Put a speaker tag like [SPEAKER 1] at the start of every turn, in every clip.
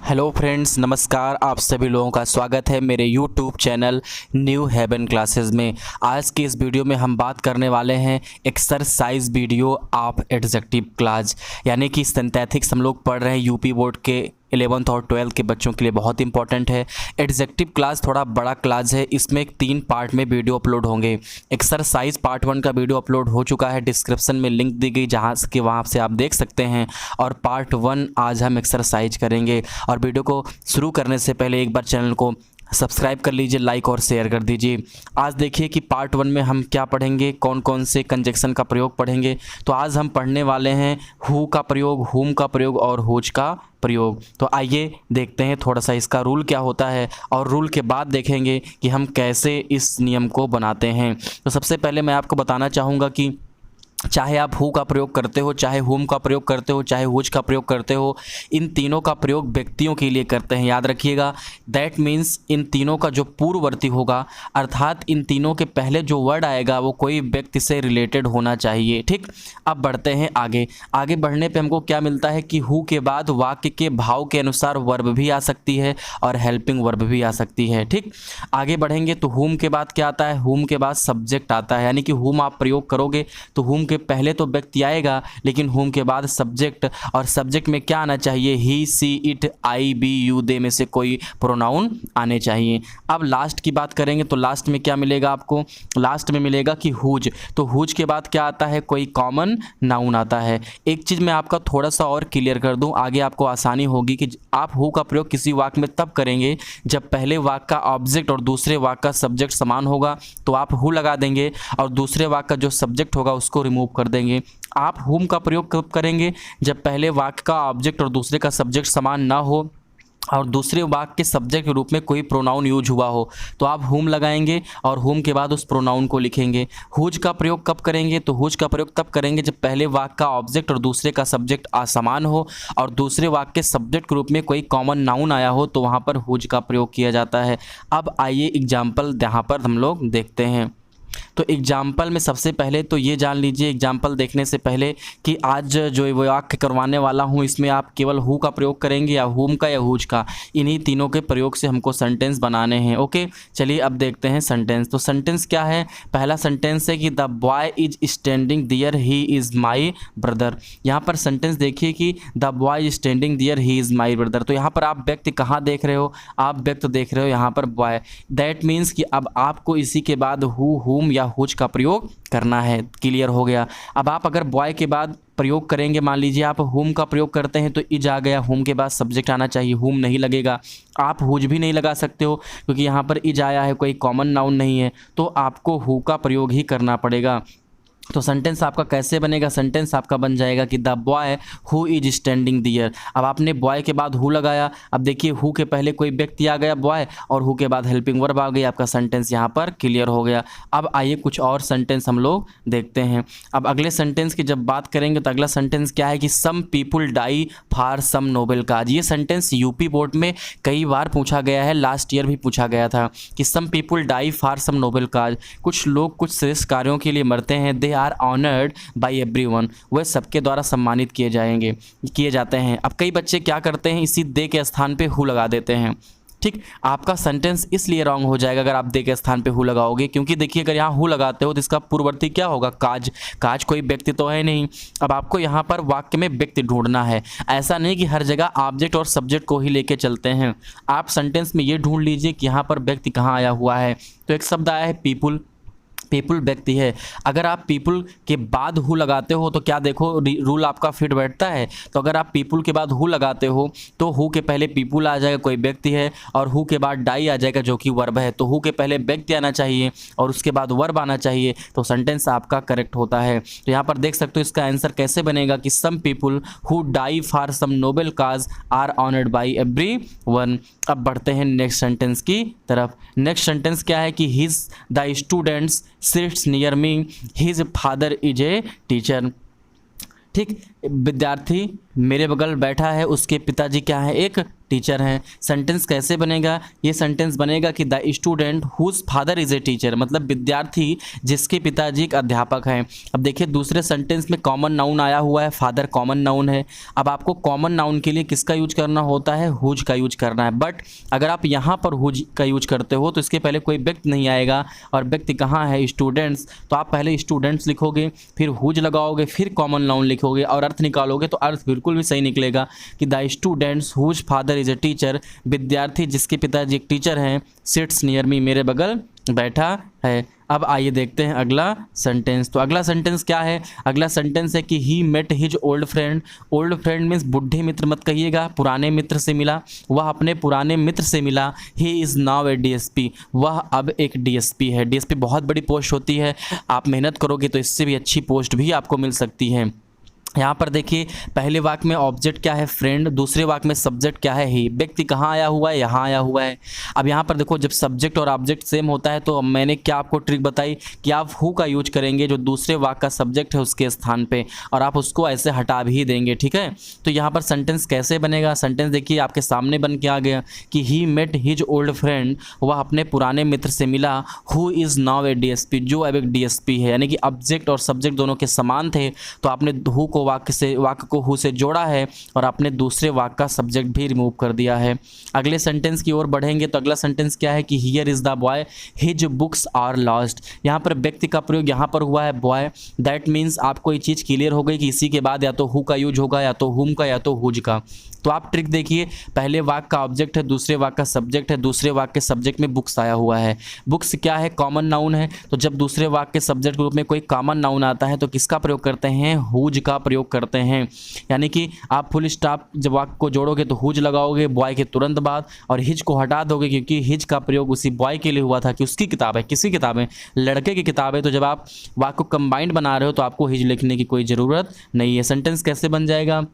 [SPEAKER 1] Hello friends, नमस्कार। आप सभी लोगों का स्वागत है मेरे YouTube channel New Haven Classes में। आज की इस वीडियो में हम बात करने वाले हैं exercise video of adjective class, यानी कि सिंथेटिक्स हम लोग पढ़ रहे हैं यूपी बोर्ड के 11th और 12th के बच्चों के लिए बहुत इंपॉर्टेंट है। एडजेक्टिव क्लास थोड़ा बड़ा क्लास है, इसमें 3 पार्ट में वीडियो अपलोड होंगे। एक्सरसाइज पार्ट 1 का वीडियो अपलोड हो चुका है, डिस्क्रिप्शन में लिंक दी गई जहाँ से वहाँ से आप देख सकते हैं। और पार्ट 1 आज हम एक्सरसाइज करेंगे। और वीडियो को शुरू करने से पहले एक बार चैनल को सब्सक्राइब कर लीजिए, लाइक और शेयर कर दीजिए। आज देखिए कि पार्ट 1 में हम क्या पढ़ेंगे, कौन कौन से कंजक्शन का प्रयोग पढ़ेंगे। तो आज हम पढ़ने वाले हैं हु का प्रयोग, हुम का प्रयोग और हुज का प्रयोग। तो आइए देखते हैं थोड़ा सा इसका रूल क्या होता है, और रूल के बाद देखेंगे कि हम कैसे इस नियम को बनाते हैं। तो सबसे पहले मैं आपको बताना चाहूँगा कि चाहे आप हु का प्रयोग करते हो, चाहे हुम का प्रयोग करते हो, चाहे हुज का प्रयोग करते हो, इन तीनों का प्रयोग व्यक्तियों के लिए करते हैं। याद रखिएगा, दैट मीन्स इन तीनों का जो पूर्ववर्ती होगा, अर्थात इन तीनों के पहले जो वर्ड आएगा वो कोई व्यक्ति से रिलेटेड होना चाहिए। ठीक, अब बढ़ते हैं आगे। आगे बढ़ने पे हमको क्या मिलता है कि हु के बाद वाक्य के भाव के अनुसार वर्ब भी आ सकती है और हेल्पिंग वर्ब भी आ सकती है। ठीक, आगे बढ़ेंगे तो हुम के बाद क्या आता है, हुम के बाद सब्जेक्ट आता है, यानी कि हुम आप प्रयोग करोगे तो हुम के पहले तो व्यक्ति आएगा, लेकिन हुम के बाद सब्जेक्ट, और सब्जेक्ट में क्या आना चाहिए, ही, सी, इट, आई, बी, यू, दे में से कोई प्रोनाउन आने चाहिए। अब लास्ट की बात करेंगे तो लास्ट में क्या मिलेगा आपको, लास्ट में मिलेगा कि हुज। तो हुज के बाद क्या आता है, कोई कॉमन नाउन आता है। एक चीज़ मैं आपका थोड़ा सा और क्लियर कर दूं, आगे आपको आसानी होगी कि आप हु का प्रयोग किसी वाक्य में तब करेंगे जब पहले वाक्य का ऑब्जेक्ट और दूसरे वाक्य का सब्जेक्ट समान होगा, तो आप हु लगा देंगे, और दूसरे वाक्य का जो सब्जेक्ट होगा उसको रिमूव कर देंगे। आप हुम का प्रयोग कब करेंगे, जब पहले वाक्य का ऑब्जेक्ट और दूसरे का सब्जेक्ट समान ना हो और दूसरे वाक्य के सब्जेक्ट के रूप में कोई प्रोनाउन यूज हुआ हो, तो आप हुम लगाएंगे और हुम के बाद उस प्रोनाउन को लिखेंगे। हुज का प्रयोग कब करेंगे, तो हुज का प्रयोग तब करेंगे जब पहले वाक्य का ऑब्जेक्ट और दूसरे का सब्जेक्ट असमान हो और दूसरे वाक्य के सब्जेक्ट के रूप में कोई कॉमन नाउन आया हो, तो वहाँ पर हुज का प्रयोग किया जाता है। अब आइए एग्जाम्पल यहाँ पर हम लोग देखते हैं। तो एग्जाम्पल में सबसे पहले तो ये जान लीजिए, एग्जाम्पल देखने से पहले, कि आज जो वाक्य करवाने वाला हूँ इसमें आप केवल हु का प्रयोग करेंगे या हुम का या हुज का, इन्हीं तीनों के प्रयोग से हमको सेंटेंस बनाने हैं। ओके, चलिए अब देखते हैं सेंटेंस। तो सेंटेंस क्या है, पहला सेंटेंस है कि the boy is standing there, he is my brother. यहाँ पर सेंटेंस देखिए कि the boy is standing there, he is my brother. तो यहाँ पर आप व्यक्ति कहाँ देख रहे हो, आप व्यक्ति देख रहे हो यहाँ पर बॉय। दैट मीन्स कि अब आपको इसी के बाद हु, हुम या हुज का प्रयोग करना है। क्लियर हो गया। अब आप अगर बॉय के बाद प्रयोग करेंगे, मान लीजिए आप हुम का प्रयोग करते हैं तो इज आ गया, हुम के बाद सब्जेक्ट आना चाहिए, हुम नहीं लगेगा। आप हुज भी नहीं लगा सकते हो क्योंकि यहाँ पर इज आया है, कोई कॉमन नाउन नहीं है, तो आपको हु का प्रयोग ही करना पड़ेगा। तो सेंटेंस आपका कैसे बनेगा, सेंटेंस आपका बन जाएगा कि the boy who is standing there. अब आपने बॉय के बाद हु लगाया, अब देखिए हु के पहले कोई व्यक्ति आ गया बॉय, और हु के बाद हेल्पिंग वर्ब आ गई, आपका सेंटेंस यहाँ पर क्लियर हो गया। अब आइए कुछ और सेंटेंस हम लोग देखते हैं। अब अगले सेंटेंस की जब बात करेंगे तो अगला सेंटेंस क्या है कि some people die for some noble cause. ये सेंटेंस यूपी बोर्ड में कई बार पूछा गया है, लास्ट ईयर भी पूछा गया था कि some people die for some noble cause, कुछ लोग कुछ श्रेष्ठ कार्यों के लिए मरते हैं, they are honoured by everyone, वह सबके द्वारा सम्मानित किए जाते हैं। अब कई बच्चे क्या करते हैं, इसी दे के स्थान पे हु लगा देते हैं। ठीक, आपका सेंटेंस इसलिए रॉन्ग हो जाएगा अगर आप दे के स्थान पे हु लगाओगे, क्योंकि देखिए अगर यहाँ हु लगाते हो तो इसका पूर्ववर्ती क्या होगा, काज। काज कोई व्यक्ति तो है नहीं। अब आपको यहाँ पर वाक्य में व्यक्ति ढूंढना है। ऐसा नहीं कि हर जगह ऑब्जेक्ट और सब्जेक्ट को ही लेके चलते हैं। आप सेंटेंस में ये ढूंढ लीजिए कि यहाँ पर व्यक्ति कहाँ आया हुआ है। तो एक शब्द आया है पीपुल, पीपुल व्यक्ति है। अगर आप पीपुल के बाद हु लगाते हो तो क्या देखो रूल आपका फिट बैठता है। तो अगर आप पीपुल के बाद हु लगाते हो तो हु के पहले पीपुल आ जाएगा, कोई व्यक्ति है, और हु के बाद डाई आ जाएगा जो कि वर्ब है। तो हु के पहले व्यक्ति आना चाहिए और उसके बाद वर्ब आना चाहिए, तो सेंटेंस आपका करेक्ट होता है। तो यहाँ पर देख सकते हो इसका आंसर कैसे बनेगा कि some people who die for some noble cause are honoured by everyone. अब बढ़ते हैं नेक्स्ट सेंटेंस की तरफ। नेक्स्ट सेंटेंस क्या है कि his the students sits near me, his father is a teacher. ठीक, विद्यार्थी मेरे बगल बैठा है, उसके पिताजी क्या है, एक टीचर हैं। सेंटेंस कैसे बनेगा? ये सेंटेंस बनेगा कि the student whose father is a teacher, मतलब विद्यार्थी जिसके पिताजी एक अध्यापक हैं। अब देखिए दूसरे सेंटेंस में कॉमन नाउन आया हुआ है, फादर कॉमन नाउन है। अब आपको कॉमन नाउन के लिए किसका यूज करना होता है? हुज का यूज करना है। बट अगर आप यहाँ पर हुज का यूज करते हो तो इसके पहले कोई व्यक्ति नहीं आएगा, और व्यक्ति कहाँ है? स्टूडेंट्स। तो आप पहले स्टूडेंट्स लिखोगे, फिर हुज लगाओगे, फिर कॉमन नाउन लिखोगे और अर्थ निकालोगे तो अर्थ बिल्कुल भी सही निकलेगा कि the students whose father is a teacher, विद्यार्थी जिसके पिताजी एक टीचर हैं, सिट्स नियर मी, मेरे बगल बैठा है। अब आइए देखते हैं अगला सेंटेंस। तो अगला सेंटेंस क्या है? अगला सेंटेंस है कि he met his old friend. Old friend means बुढ़े मित्र मत कहिएगा, पुराने मित्र से मिला। वह अपने पुराने मित्र से मिला। He is now a DSP, वह अब एक डीएसपी है। डीएसपी बहुत बड़ी पोस्ट होती है, आप मेहनत करोगे तो इससे भी अच्छी पोस्ट भी आपको मिल सकती है। यहाँ पर देखिए पहले वाक्य में ऑब्जेक्ट क्या है? फ्रेंड। दूसरे वाक्य में सब्जेक्ट क्या है? ही। व्यक्ति कहाँ आया हुआ है? यहाँ आया हुआ है। अब यहाँ पर देखो जब सब्जेक्ट और ऑब्जेक्ट सेम होता है तो मैंने क्या आपको ट्रिक बताई कि आप हु का यूज करेंगे जो दूसरे वाक्य का सब्जेक्ट है उसके स्थान पे, और आप उसको ऐसे हटा भी देंगे, ठीक है। तो यहाँ पर सेंटेंस कैसे बनेगा? सेंटेंस देखिए आपके सामने बन के आ गया कि he met his old friend, वह अपने पुराने मित्र से मिला। Who is now a DSP, जो अब एक डीएसपी है। यानी कि ऑब्जेक्ट और सब्जेक्ट दोनों के समान थे तो आपने हु को वाक्य को हु से जोड़ा है और आपने दूसरे वाक्य का सब्जेक्ट भी रिमूव कर दिया है। अगले सेंटेंस की ओर बढ़ेंगे तो अगला सेंटेंस क्या है कि here is the boy his books are lost. यहाँ पर व्यक्ति का प्रयोग यहाँ पर हुआ है बॉय। दैट मीन्स आपको ये चीज़ क्लियर हो गई कि इसी के बाद या तो हु का यूज होगा, या तो हुम का, या तो हुज का। तो आप ट्रिक देखिए, पहले वाक्य का ऑब्जेक्ट है, दूसरे वाक्य का सब्जेक्ट है, दूसरे वाक्य के सब्जेक्ट में बुक्स आया हुआ है। बुक्स क्या है? कॉमन नाउन है। तो जब दूसरे वाक्य के सब्जेक्ट के रूप में कोई कॉमन नाउन आता है तो किसका प्रयोग करते हैं? हुज का प्रयोग करते हैं। यानी कि आप फुल स्टॉप जब वाक्य को जोड़ोगे तो हुज लगाओगे बॉय के तुरंत बाद, और हिज को हटा दोगे क्योंकि हिज का प्रयोग उसी बॉय के लिए हुआ था कि उसकी किताब है, किसी किताब है, लड़के की किताब है। तो जब आप वाक्य को कंबाइंड बना रहे हो तो आपको हिज लिखने की कोई ज़रूरत नहीं है। सेंटेंस कैसे बन जाएगा?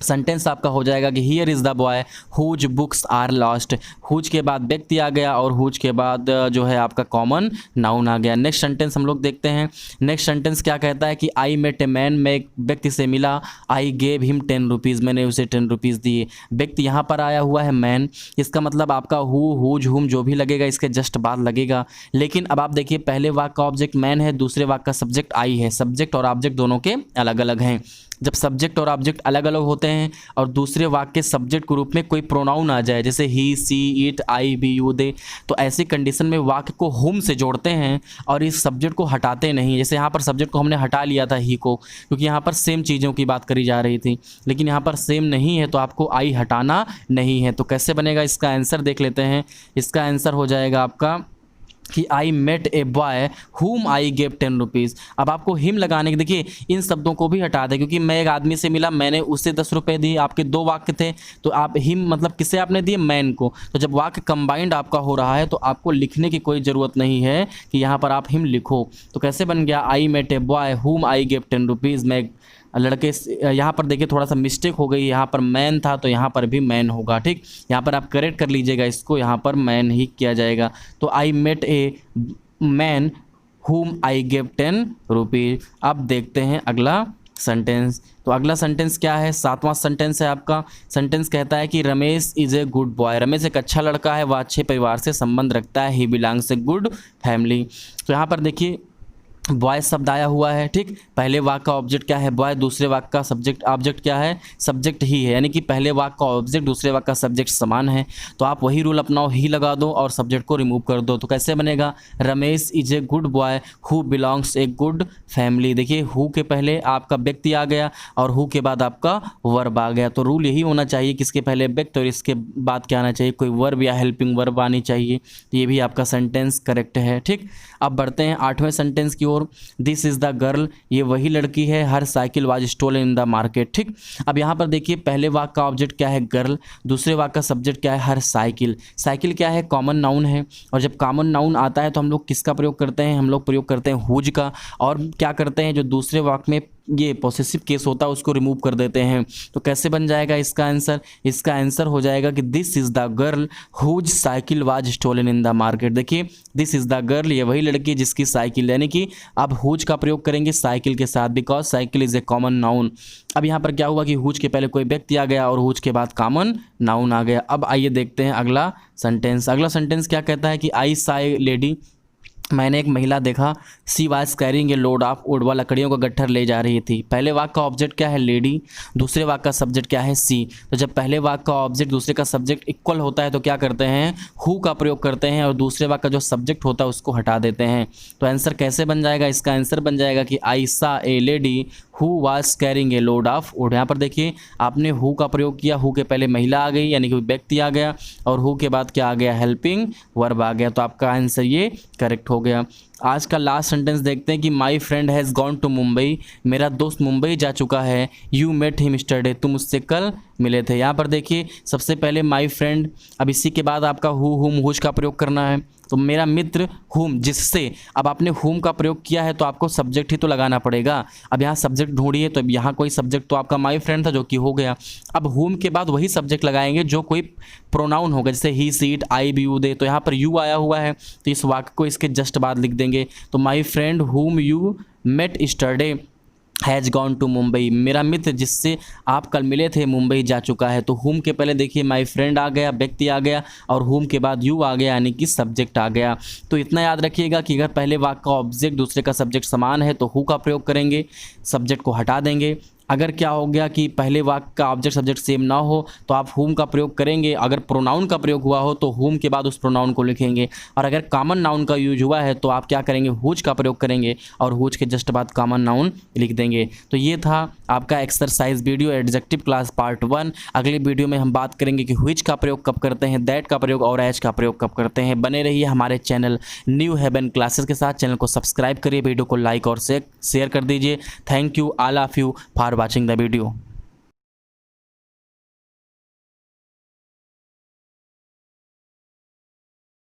[SPEAKER 1] सेंटेंस आपका हो जाएगा कि here is the boy whose books are lost. Whose के बाद व्यक्ति आ गया और हुज के बाद जो है आपका कॉमन नाउन आ गया। नेक्स्ट सेंटेंस हम लोग देखते हैं। नेक्स्ट सेंटेंस क्या कहता है कि आई मेट ए मैन, मैं एक व्यक्ति से मिला। आई गेव हिम 10 रुपीज़, मैंने उसे 10 रुपीज़ दिए। व्यक्ति यहाँ पर आया हुआ है मैन, इसका मतलब आपका हु, हुज, हुम जो भी लगेगा इसके जस्ट बाद लगेगा। लेकिन अब आप देखिए पहले वाक्य का ऑब्जेक्ट मैन है, दूसरे वाक्य का सब्जेक्ट आई है। सब्जेक्ट और ऑब्जेक्ट दोनों के अलग अलग हैं। जब सब्जेक्ट और ऑब्जेक्ट अलग अलग होते हैं और दूसरे वाक्य के सब्जेक्ट के रूप में कोई प्रोनाउन आ जाए जैसे ही, सी, it, I, we, you, they, तो ऐसी कंडीशन में वाक्य को हुम से जोड़ते हैं और इस सब्जेक्ट को हटाते नहीं। जैसे यहाँ पर सब्जेक्ट को हमने हटा लिया था ही को, क्योंकि यहाँ पर सेम चीज़ों की बात करी जा रही थी, लेकिन यहाँ पर सेम नहीं है तो आपको आई हटाना नहीं है। तो कैसे बनेगा इसका आंसर देख लेते हैं। इसका आंसर हो जाएगा आपका कि आई मेट ए बॉय हुम आई गेव 10 रुपीज़। अब आपको हिम लगाने के, देखिए इन शब्दों को भी हटा दें क्योंकि मैं एक आदमी से मिला, मैंने उसे 10 रुपये दिए। आपके दो वाक्य थे तो आप हिम मतलब किसे आपने दिए? मैन को। तो जब वाक्य कंबाइंड आपका हो रहा है तो आपको लिखने की कोई ज़रूरत नहीं है कि यहाँ पर आप हिम लिखो। तो कैसे बन गया? आई मेट ए बॉय हुम आई गेव 10 रुपीज़। मैं लड़के, यहाँ पर देखिए थोड़ा सा मिस्टेक हो गई, यहाँ पर मैन था तो यहाँ पर भी मैन होगा, ठीक। यहाँ पर आप करेक्ट कर लीजिएगा इसको, यहाँ पर मैन ही किया जाएगा। तो आई मेट ए मैन हुम आई गेव 10 रुपीज़। अब देखते हैं अगला सेंटेंस। तो अगला सेंटेंस क्या है? 7वां सेंटेंस है आपका। सेंटेंस कहता है कि Ramesh is a good boy. Ramesh एक अच्छा लड़का है, वह अच्छे परिवार से संबंध रखता है। He belongs a good family. तो यहाँ पर देखिए बॉय शब्द आया हुआ है, ठीक। पहले वाक्य का ऑब्जेक्ट क्या है? बॉय। दूसरे वाक्य का सब्जेक्ट ऑब्जेक्ट क्या है? सब्जेक्ट ही है। यानी कि पहले वाक्य का ऑब्जेक्ट दूसरे वाक्य का सब्जेक्ट समान है, तो आप वही रूल अपनाओ, ही लगा दो और सब्जेक्ट को रिमूव कर दो। तो कैसे बनेगा? Ramesh is a good boy who belongs a good family. देखिए हु के पहले आपका व्यक्ति आ गया और हु के बाद आपका वर्ब आ गया। तो रूल यही होना चाहिए कि इसके पहले व्यक्ति और इसके बाद क्या आना चाहिए? कोई वर्ब या हेल्पिंग वर्ब आनी चाहिए। ये भी आपका सेंटेंस करेक्ट है, ठीक। अब बढ़ते हैं 8वें सेंटेंस की ओर। दिस इज़ द गर्ल, ये वही लड़की है। Her cycle was stolen in the market, ठीक। अब यहाँ पर देखिए पहले वाक्य का ऑब्जेक्ट क्या है? गर्ल। दूसरे वाक्य का सब्जेक्ट क्या है? Her cycle. साइकिल क्या है? कॉमन नाउन है, और जब कॉमन नाउन आता है तो हम लोग किसका प्रयोग करते हैं? हम लोग प्रयोग करते हैं हुज का। और क्या करते हैं? जो दूसरे वाक्य में ये पॉसेसिव केस होता है उसको रिमूव कर देते हैं। तो कैसे बन जाएगा इसका आंसर? इसका आंसर हो जाएगा कि this is the girl whose cycle was stolen in the market. देखिए दिस इज़ द गर्ल, ये वही लड़की जिसकी साइकिल, यानी कि अब हुज का प्रयोग करेंगे साइकिल के साथ, because cycle is a common noun. अब यहाँ पर क्या हुआ कि हुज के पहले कोई व्यक्ति आ गया और हुज के बाद कॉमन नाउन आ गया। अब आइए देखते हैं अगला सेंटेंस। अगला सेंटेंस क्या कहता है कि आई सा ए लेडी, मैंने एक महिला देखा, she was carrying a load of would, वह लकड़ियों का गट्ठर ले जा रही थी। पहले वाक्य का ऑब्जेक्ट क्या है? लेडी। दूसरे वाक्य का सब्जेक्ट क्या है? सी। तो जब पहले वाक्य का ऑब्जेक्ट दूसरे का सब्जेक्ट इक्वल होता है तो क्या करते हैं? हु का प्रयोग करते हैं और दूसरे वाक्य का जो सब्जेक्ट होता है उसको हटा देते हैं। तो आंसर कैसे बन जाएगा? इसका आंसर बन जाएगा कि आई सा ए lady who was carrying a load of would. यहाँ पर देखिए आपने हु का प्रयोग किया, हु के पहले महिला आ गई यानी कि व्यक्ति आ गया और हु के बाद क्या आ गया? हेल्पिंग वर्ब आ गया। तो आपका आंसर ये करेक्ट हो गया। आज का लास्ट सेंटेंस देखते हैं कि my friend has gone to Mumbai, मेरा दोस्त मुंबई जा चुका है। यू मेट हिम यस्टरडे, तुम उससे कल मिले थे। यहाँ पर देखिए सबसे पहले माई फ्रेंड, अब इसी के बाद आपका हु हुम हुज का प्रयोग करना है। तो मेरा मित्र हुम, जिससे, अब आपने हुम का प्रयोग किया है तो आपको सब्जेक्ट ही तो लगाना पड़ेगा। अब यहाँ सब्जेक्ट ढूंढिए, तो यहाँ कोई सब्जेक्ट तो आपका माई फ्रेंड था जो कि हो गया। अब हुम के बाद वही सब्जेक्ट लगाएंगे जो कोई प्रोनाउन होगा, जैसे ही she it I we you they, तो यहाँ पर यू आया हुआ है तो इस वाक्य को इसके जस्ट बाद लिख देंगे। तो my friend whom you met yesterday has gone to Mumbai, मेरा मित्र जिससे आप कल मिले थे मुंबई जा चुका है। तो हुम के पहले देखिए माई फ्रेंड आ गया, व्यक्ति आ गया, और हुम के बाद यू आ गया यानी कि सब्जेक्ट आ गया। तो इतना याद रखिएगा कि अगर पहले वाक्य का ऑब्जेक्ट दूसरे का सब्जेक्ट समान है तो हु का प्रयोग करेंगे, सब्जेक्ट को हटा देंगे। अगर क्या हो गया कि पहले वाक्य का ऑब्जेक्ट सब्जेक्ट सेम ना हो तो आप हुम का प्रयोग करेंगे। अगर प्रोनाउन का प्रयोग हुआ हो तो हुम के बाद उस प्रोनाउन को लिखेंगे, और अगर कॉमन नाउन का यूज हुआ है तो आप क्या करेंगे? हुज का प्रयोग करेंगे और हुज के जस्ट बाद कॉमन नाउन लिख देंगे। तो ये था आपका exercise video adjective class part 1। अगले वीडियो में हम बात करेंगे कि व्हिच का प्रयोग कब करते हैं, दैट का प्रयोग और एज का प्रयोग कब करते हैं। बने रहिए हमारे चैनल न्यू हेवन क्लासेस के साथ। चैनल को सब्सक्राइब करिए, वीडियो को लाइक और शेयर कर दीजिए। Thank you all of you for watching the video।